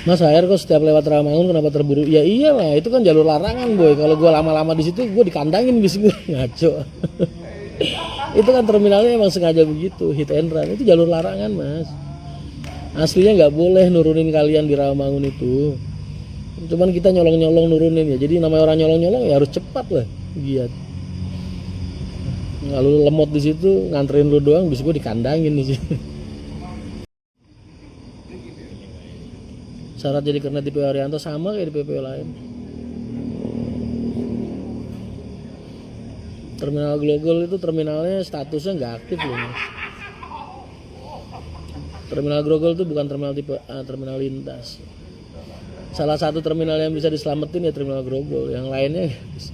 Mas air kok setiap lewat Rawamangun kenapa terburu? Ya iyalah, itu kan jalur larangan boy. Kalau gue lama-lama di situ gue dikandangin bis gue ngaco. Itu kan terminalnya emang sengaja begitu, hit and run. Itu jalur larangan mas. Aslinya nggak boleh nurunin kalian di Rawamangun itu. Cuman kita nyolong-nyolong nurunin ya. Jadi namanya orang nyolong-nyolong ya harus cepat lah, giat. Lalu lemot di situ nganterin lu doang, bis gue dikandangin di situ. Syarat jadi kernet di PO Arianto sama kayak di PPO lain. Terminal Glogol itu terminalnya statusnya nggak aktif loh mas. Terminal Grogol itu bukan terminal tipe A, terminal lintas. Salah satu terminal yang bisa diselamatin ya terminal Grogol, yang lainnya nggak bisa.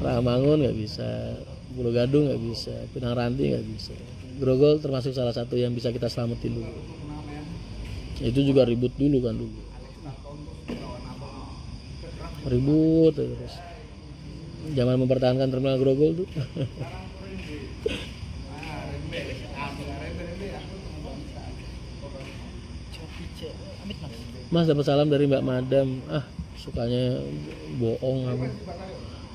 Rawamangun nggak bisa, Pulau Gadung nggak bisa, Pinang Ranti nggak bisa. Grogol termasuk salah satu yang bisa kita selamatin dulu. Itu juga ribut dulu kan dulu. Ribut terus. Zaman mempertahankan terminal Grogol tuh. Mas dapat salam dari Mbak Madam. Ah, sukanya bohong kamu.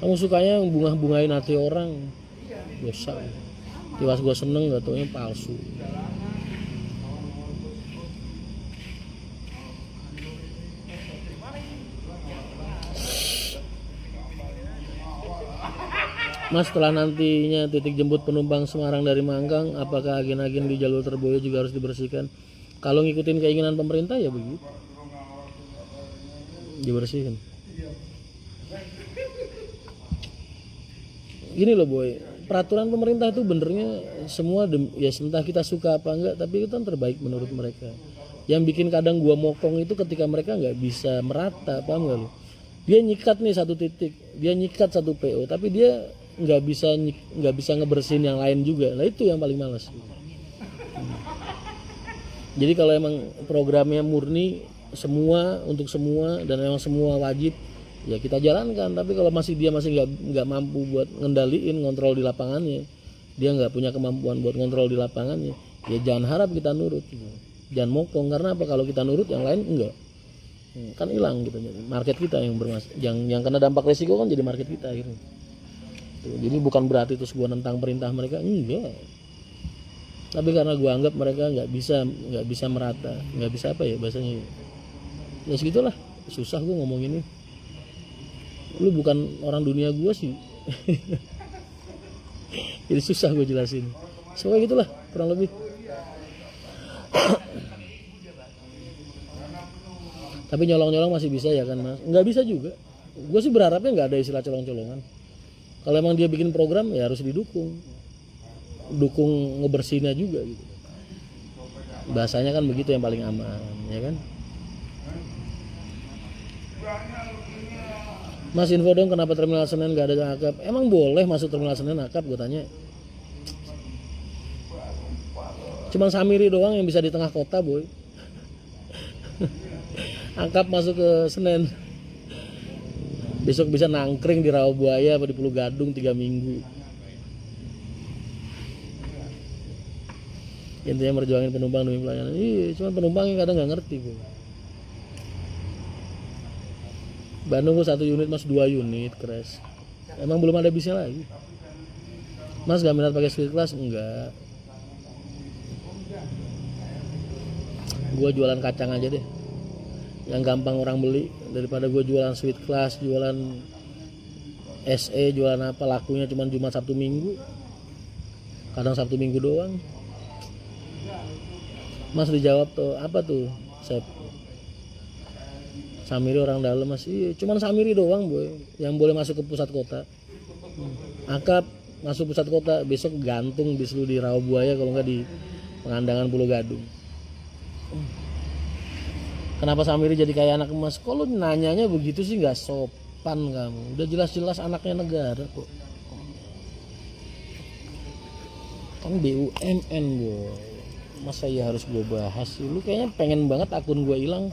Kamu sukanya bunga-bungain hati orang. Dosa. Tiwas gua seneng gak taunya palsu. Mas, setelah nantinya titik jemput penumpang Semarang dari Mangkang, apakah agen-agen di jalur Terboyo juga harus dibersihkan? Kalau ngikutin keinginan pemerintah ya begitu, dibersihin. Gini loh boy, peraturan pemerintah itu benernya semua ya entah kita suka apa enggak, tapi itu kan terbaik menurut mereka. Yang bikin kadang gua mokong itu ketika mereka nggak bisa merata, paham nggak lo? Dia nyikat nih satu titik, dia nyikat satu PO, tapi dia nggak bisa ngebersihin yang lain juga. Nah itu yang paling males. Jadi kalau emang programnya murni semua untuk semua dan emang semua wajib ya kita jalankan. Tapi kalau dia masih nggak mampu buat ngendaliin ngontrol di lapangannya, dia nggak punya kemampuan buat ngontrol di lapangannya, ya jangan harap kita nurut. Jangan mokong, karena apa, kalau kita nurut yang lain enggak, kan hilang gitu. Market kita yang kena dampak resiko kan jadi market kita gitu. Jadi bukan berarti terus gue nentang perintah mereka, enggak. Tapi karena gue anggap mereka nggak bisa merata, nggak bisa apa ya bahasanya. Ya segitulah, susah gue ngomong ini. Lu bukan orang dunia gue sih. Jadi susah gue jelasin. Soalnya gitulah kurang lebih. Tapi nyolong-nyolong masih bisa ya kan mas? Nggak bisa juga. Gue sih berharapnya nggak ada istilah colong-colongan. Kalau emang dia bikin program ya harus didukung ngebersihinnya juga gitu. Bahasanya kan begitu yang paling aman, ya kan? Mas info dong kenapa terminal Senen nggak ada akap? Emang boleh masuk terminal Senen akap? Gue tanya. Cuman Samiri doang yang bisa di tengah kota boy. Akap masuk ke Senen. Besok bisa nangkring di Rawabuaya atau di Pulau Gadung 3 minggu. Intinya merjuangin penumpang demi pelayanan. Iya, cuma penumpang yang kadang nggak ngerti gue. Bandung gue 1 unit mas, 2 unit crash. Emang belum ada bisnya lagi. Mas gak minat pakai street class? Enggak. Gue jualan kacang aja deh, yang gampang orang beli, daripada gue jualan sweet class, jualan SE, jualan apa, lakunya cuma Jumat Sabtu Minggu, kadang Sabtu Minggu doang. Mas dijawab tuh apa tuh Sep? Samiri orang dalam mas. Iya, cuman Samiri doang boy yang boleh masuk ke pusat kota. Akap masuk pusat kota, besok gantung bis lu di Rawabuaya, kalau nggak di Pengandangan Pulau Gadung. Kenapa Samiri jadi kayak anak emas? Kok lu nanyanya begitu sih, nggak sopan kamu. Udah jelas-jelas anaknya negara kok. Kan BUMN boy. Masa ya harus gue bahas sih? Lu kayaknya pengen banget akun gue hilang.